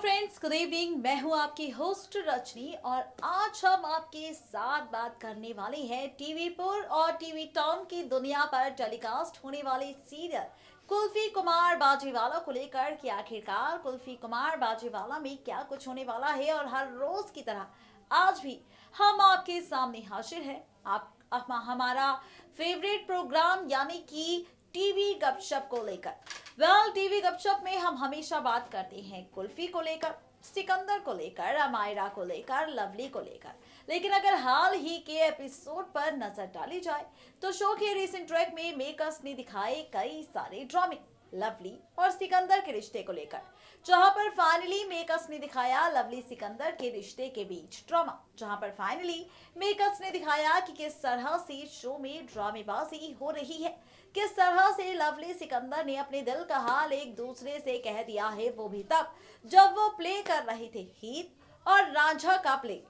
Friends, good evening. मैं हूं आपकी होस्ट रजनी और आज हम आपके साथ बात करने वाले हैं टीवी पर और टीवी टाउन की दुनिया पर टेलीकास्ट होने वाली सीरियल कुल्फी कुमार बाजीवाला को लेकर कि आखिरकार कुल्फी कुमार बाजीवाला में क्या कुछ होने वाला है। और हर रोज की तरह आज भी हम आपके सामने हाजिर हैं हमारा फेवरेट प्रोग्राम यानी कि टीवी गपशप को लेकर। टीवी गपशप में हम हमेशा बात करते हैं कुल्फी को लेकर, सिकंदर को लेकर, अमायरा को लेकर, लवली को लेकर। लेकिन अगर हाल ही के एपिसोड पर नजर डाली जाए तो शो के रिसेंट ट्रैक में मेकर्स ने दिखाए कई सारे ड्रामे लवली और सिकंदर के रिश्ते को लेकर, जहां पर फाइनली मेकर्स ने दिखाया लवली सिकंदर के रिश्ते के बीच ड्रामा, जहां पर फाइनली मेकर्स ने दिखाया कि किस तरह से शो में ड्रामेबाजी हो रही है, किस तरह से लवली सिकंदर ने अपने दिल का हाल एक दूसरे से कह दिया है, वो भी तब जब वो प्ले कर रहे थे हीर और रांझा का प्ले।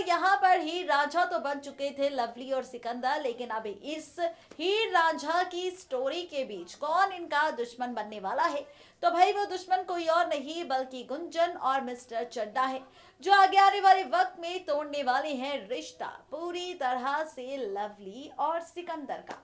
यहाँ पर हीर रांझा तो बन चुके थे लवली और सिकंदर, लेकिन अब इस हीर रांझा की स्टोरी के बीच कौन इनका दुश्मन बनने वाला है, तो भाई वो दुश्मन कोई और नहीं बल्कि गुंजन और मिस्टर चड्डा है, जो आगे आने वाले वक्त में तोड़ने वाले हैं रिश्ता पूरी तरह से लवली और सिकंदर का।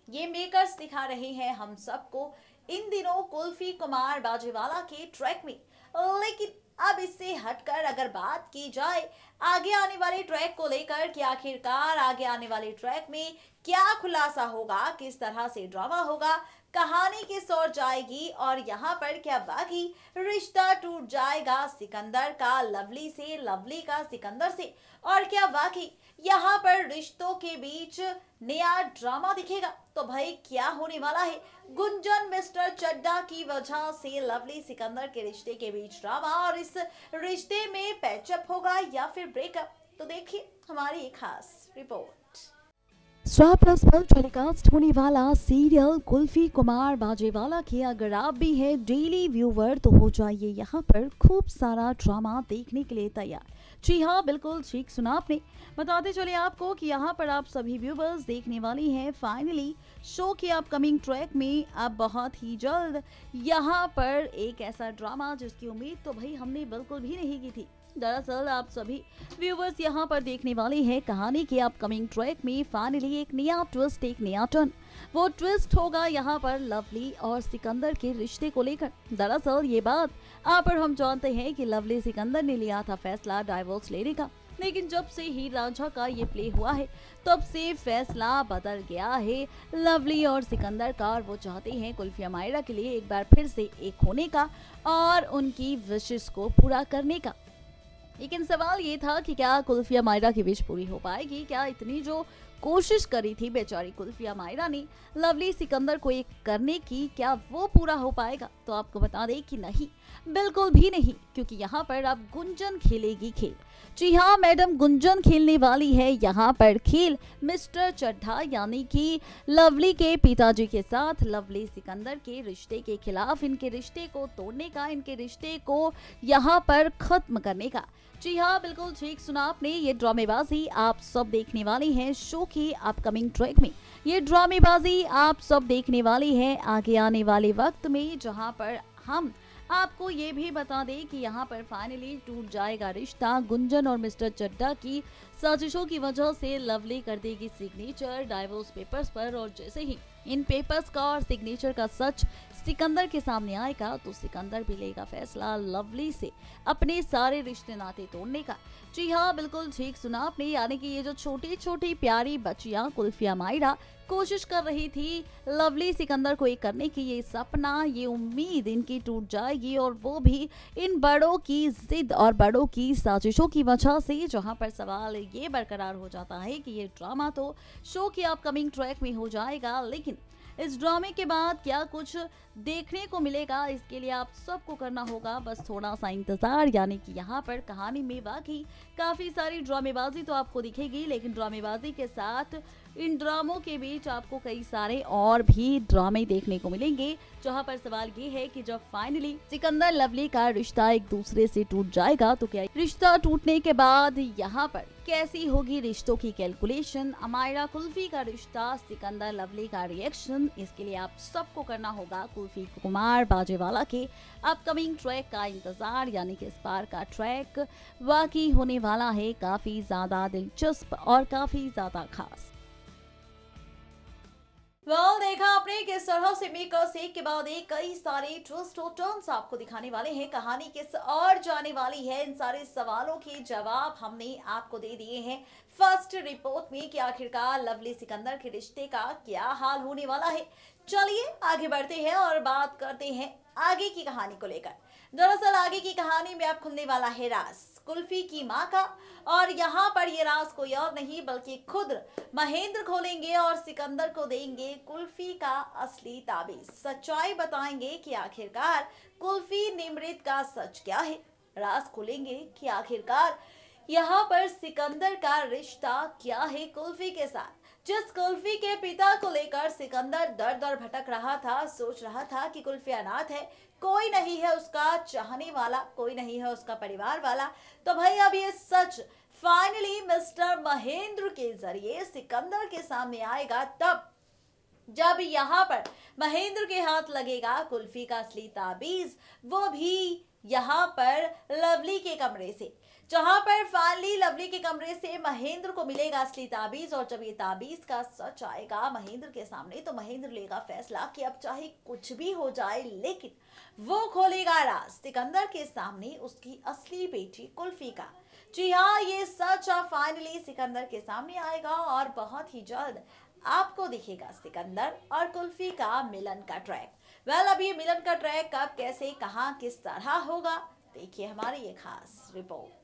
ये मेकर्स दिखा रहे हैं हम सबको इन दिनों कुल्फी कुमार बाजीवाला के ट्रैक में। लेकिन अब इससे हटकर अगर बात की जाए आगे आने वाले ट्रैक को लेकर कि आखिरकार आगे आने वाले ट्रैक में क्या खुलासा होगा, किस तरह से ड्रामा होगा, कहानी किस ओर जाएगी और यहाँ पर क्या वाकई रिश्ता टूट जाएगा सिकंदर का लवली से, लवली का सिकंदर से, और क्या वाकई यहाँ पर रिश्तों के बीच नया ड्रामा दिखेगा। तो भाई क्या होने वाला है, गुंजन मिस्टर चड्डा की वजह से लवली सिकंदर के रिश्ते के बीच ड्रामा और इस रिश्ते में पैचअप होगा या फिर ब्रेकअप, तो देखिए हमारी एक खास रिपोर्ट। स्टार प्लस पर टेलीकास्ट होने वाला सीरियल कुल्फी कुमार बाजीवाला के अगर आप भी हैं डेली व्यूवर तो हो जाइए यहाँ पर खूब सारा ड्रामा देखने के लिए तैयार। जी हाँ, बिल्कुल ठीक सुना आपने। बताते चले आपको कि यहाँ पर आप सभी व्यूवर्स देखने वाली हैं फाइनली शो के अपकमिंग ट्रैक में अब बहुत ही जल्द यहाँ पर एक ऐसा ड्रामा जिसकी उम्मीद तो भाई हमने बिल्कुल भी नहीं की थी। दरअसल आप सभी व्यूवर्स यहाँ पर देखने वाले हैं कहानी के अपकमिंग ट्रैक में फाइनली एक नया ट्विस्ट, एक नया टर्न। वो ट्विस्ट होगा यहाँ पर लवली और सिकंदर के रिश्ते को लेकर। दरअसल ये बात आप पर हम जानते हैं कि लवली सिकंदर ने लिया था फैसला डाइवोर्स लेने का, लेकिन जब से हीर रांझा का ये प्ले हुआ है तब से फैसला बदल गया है लवली और सिकंदर का, और वो चाहते हैं कुल्फी अमायरा के लिए एक बार फिर से एक होने का और उनकी विशेष को पूरा करने का। लेकिन सवाल ये था कि क्या कुल्फी अमायरा की विश पूरी हो पाएगी, क्या इतनी जो कोशिश करी थी बेचारी कुल्फी अमायरा ने लवली सिकंदर को एक करने की, क्या वो पूरा हो पाएगा? तो आपको बता दें कि नहीं, बिल्कुल भी नहीं, क्योंकि यहाँ पर अब गुंजन खेलेगी खेल। जी हाँ मैडम, गुंजन खेलने वाली है यहाँ पर खेल मिस्टर चड्ढा यानी कि लवली के पिताजी के साथ लवली सिकंदर के रिश्ते के खिलाफ, इनके रिश्ते को तोड़ने का, इनके रिश्ते को यहाँ पर खत्म करने का। जी हाँ, बिल्कुल ठीक सुना आपने। ये ड्रामेबाजी आप सब देखने वाले हैं शो की अपकमिंग ट्रैक में। ये ड्रामेबाजी आप सब देखने वाली है आगे आने वाले वक्त में, जहाँ पर हम आपको ये भी बता दें कि यहाँ पर फाइनली टूट जाएगा रिश्ता गुंजन और मिस्टर चड्डा की साजिशों की वजह से। लवली कर देगी सिग्नेचर डाइवोर्स पेपर्स पर, और जैसे ही इन पेपर्स का और सिग्नेचर का सच सिकंदर के सामने आएगा तो सिकंदर भी लेगा फैसला लवली से अपने सारे रिश्ते नाते तोड़ने का। जी हाँ, बिल्कुल ठीक सुना आपने, यानी कि ये जो छोटी छोटी प्यारी बच्चियां कुल्फी अमायरा कोशिश कर रही थी लवली सिकंदर को एक करने की, ये सपना, ये उम्मीद इनकी टूट जाएगी, और वो भी इन बड़ों की जिद और बड़ों की साजिशों की वजह से। जहां पर सवाल ये बरकरार हो जाता है कि ये ड्रामा तो शो के अपकमिंग ट्रैक में हो जाएगा, लेकिन इस ड्रामे के बाद क्या कुछ देखने को मिलेगा, इसके लिए आप सबको करना होगा बस थोड़ा सा इंतजार। यानी कि यहाँ पर कहानी में वाकई काफी सारी ड्रामेबाजी तो आपको दिखेगी, लेकिन ड्रामेबाजी के साथ इन ड्रामों के बीच आपको कई सारे और भी ड्रामे देखने को मिलेंगे, जहां पर सवाल ये है कि जब फाइनली सिकंदर लवली का रिश्ता एक दूसरे से टूट जाएगा तो क्या रिश्ता टूटने के बाद यहाँ पर कैसी होगी रिश्तों की कैलकुलेशन, अमायरा कुल्फी का रिश्ता, सिकंदर लवली का रिएक्शन। इसके लिए आप सबको करना होगा कुल्फी कुमार बाजेवाला के अपकमिंग ट्रैक का इंतजार, यानी कि इस बार का ट्रैक वाकई होने वाला है काफी ज्यादा दिलचस्प और काफी ज्यादा खास। देखा आपने किस तरह से मेकर्स एक के बाद एक कई सारे ट्विस्ट और टर्न्स आपको दिखाने वाले हैं। कहानी किस और जाने वाली है, इन सारे सवालों के जवाब हमने आपको दे दिए हैं फर्स्ट रिपोर्ट में कि आखिरकार लवली सिकंदर के रिश्ते का क्या हाल होने वाला है। चलिए आगे बढ़ते हैं और बात करते हैं आगे की कहानी को लेकर। दरअसल आगे की कहानी में अब खुलने वाला है राज कुल्फी की मां का, और यहाँ पर ये राज कोई और नहीं बल्कि खुद महेंद्र खोलेंगे और सिकंदर को देंगे कुल्फी का असली ताबीज। सच्चाई बताएंगे कि आखिरकार कुल्फी निमृत का सच क्या है। राज खोलेंगे कि आखिरकार यहाँ पर सिकंदर का रिश्ता क्या है कुल्फी के साथ। जिस कुल्फी के पिता को लेकर सिकंदर दर दर भटक रहा था, सोच रहा था कि कुल्फी अनाथ है, कोई नहीं है उसका चाहने वाला, कोई नहीं है उसका परिवार वाला, तो भाई अब ये सच फाइनली मिस्टर महेंद्र के जरिए सिकंदर के सामने आएगा, तब जब यहाँ पर महेंद्र के हाथ लगेगा कुल्फी का असली ताबीज, वो भी यहाँ पर लवली के कमरे से, जहां पर फाइनली लवली के कमरे से महेंद्र को मिलेगा असली ताबीज। और जब ये ताबीज का सच आएगा महेंद्र के सामने तो महेंद्र लेगा फैसला कि अब चाहे कुछ भी हो जाए लेकिन वो खोलेगा राज सिकंदर के सामने उसकी असली बेटी कुल्फी का। जी हाँ, ये सच फाइनली सिकंदर के सामने आएगा और बहुत ही जल्द आपको दिखेगा सिकंदर और कुल्फी का मिलन का ट्रैक। अब ये मिलन का ट्रैक कब, कैसे, कहां, किस तरह होगा, देखिए हमारी ये खास रिपोर्ट।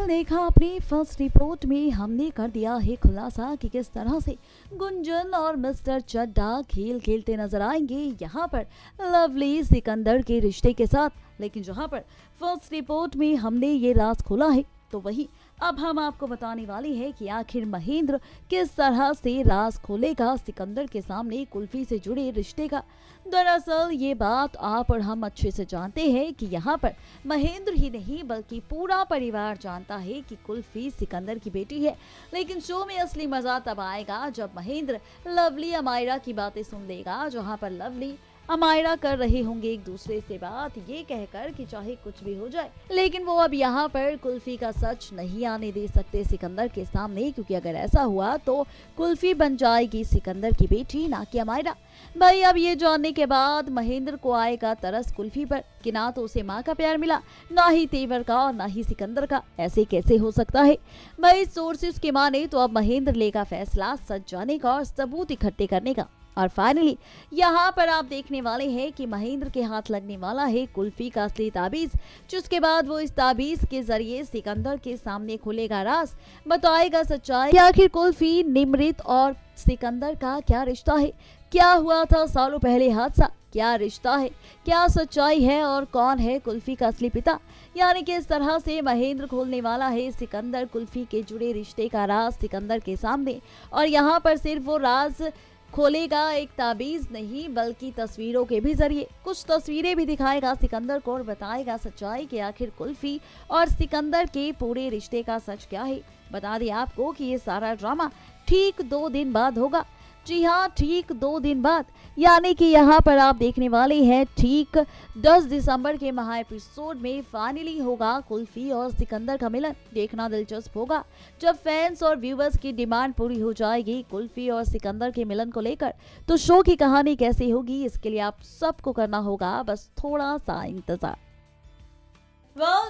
देखा आपने फर्स्ट रिपोर्ट में हमने कर दिया है खुलासा कि किस तरह से गुंजन और मिस्टर चड्डा खेल खेलते नजर आएंगे यहाँ पर लवली सिकंदर के रिश्ते के साथ। लेकिन जहाँ पर फर्स्ट रिपोर्ट में हमने ये राज खोला है तो वही अब हम आपको बताने वाले हैं कि आखिर महेंद्र किस तरह से राज खोलेगा सिकंदर के सामने कुल्फी से जुड़े रिश्ते का। दरअसल ये बात आप और हम अच्छे से जानते हैं कि यहाँ पर महेंद्र ही नहीं बल्कि पूरा परिवार जानता है कि कुल्फी सिकंदर की बेटी है। लेकिन शो में असली मजा तब आएगा जब महेंद्र लवली अमायरा की बातें सुन लेगा, जहाँ पर लवली अमायरा कर रहे होंगे एक दूसरे से बात, ये कहकर कि चाहे कुछ भी हो जाए लेकिन वो अब यहाँ पर कुल्फी का सच नहीं आने दे सकते सिकंदर के सामने, क्योंकि अगर ऐसा हुआ तो कुल्फी बन जाएगी सिकंदर की बेटी, ना कि अमायरा। भाई अब ये जानने के बाद महेंद्र को आएगा तरस कुल्फी पर कि ना तो उसे माँ का प्यार मिला, ना ही तेवर का और ना ही सिकंदर का। ऐसे कैसे हो सकता है? भाई सोर्सेस की माने तो अब महेंद्र लेगा फैसला सच जाने का और सबूत इकट्ठे करने का। और फाइनली यहाँ पर आप देखने वाले हैं कि महेंद्र के हाथ लगने वाला है कुल्फी का असली ताबीज, जिसके बाद वो इस ताबीज के जरिए सिकंदर के सामने खोलेगा राज, बताएगा सच्चाई कि आखिर कुल्फी निमृत और सिकंदर का क्या रिश्ता है, क्या हुआ था सालों पहले हादसा, क्या रिश्ता है, क्या सच्चाई है और कौन है कुल्फी का असली पिता। यानी कि इस तरह से महेंद्र खोलने वाला है सिकंदर कुल्फी के जुड़े रिश्ते का राज सिकंदर के सामने। और यहाँ पर सिर्फ वो राज खोलेगा एक ताबीज नहीं बल्कि तस्वीरों के भी जरिए कुछ तस्वीरें भी दिखाएगा सिकंदर को और बताएगा सच्चाई कि आखिर कुल्फी और सिकंदर के पूरे रिश्ते का सच क्या है। बता दें आपको कि ये सारा ड्रामा ठीक 2 दिन बाद होगा। जी हाँ, ठीक 2 दिन बाद, यानी कि यहाँ पर आप देखने वाले हैं ठीक 10 दिसंबर के महा एपिसोड में फाइनली होगा कुल्फी और सिकंदर का मिलन। देखना दिलचस्प होगा जब फैंस और व्यूवर्स की डिमांड पूरी हो जाएगी कुल्फी और सिकंदर के मिलन को लेकर। तो शो की कहानी कैसी होगी इसके लिए आप सबको करना होगा बस थोड़ा सा इंतजार।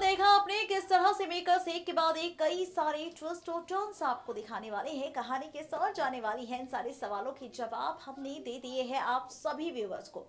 देखा आपने किस तरह से मेकर्स एक के बाद एक कई सारे ट्विस्ट और टर्न्स आपको दिखाने वाले हैं। कहानी के साथ जाने वाली है, इन सारे सवालों के जवाब हमने दे दिए हैं आप सभी व्यूवर्स को।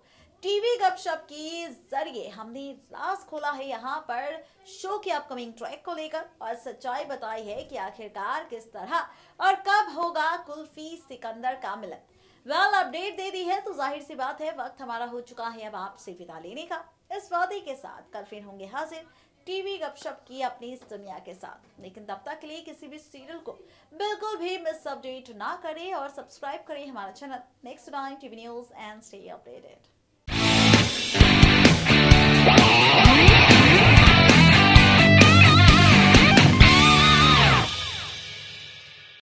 टीवी गपशप के जरिए हमने राज खोला है यहाँ पर शो के अपकमिंग ट्रैक को लेकर और सच्चाई बताई है कि आखिरकार किस तरह और कब होगा कुल्फी सिकंदर का मिलन। अपडेट दे दी है तो जाहिर सी बात है वक्त हमारा हो चुका है अब आपसे विदा लेने का। इस वादे के साथ कल फिर होंगे हाजिर टीवी गपशप की अपनी इस दुनिया के साथ। लेकिन तब तक के लिए किसी भी सीरियल को बिल्कुल भी मिस अपडेट ना करें और सब्सक्राइब करें हमारा channel next 9 TV news and stay updated.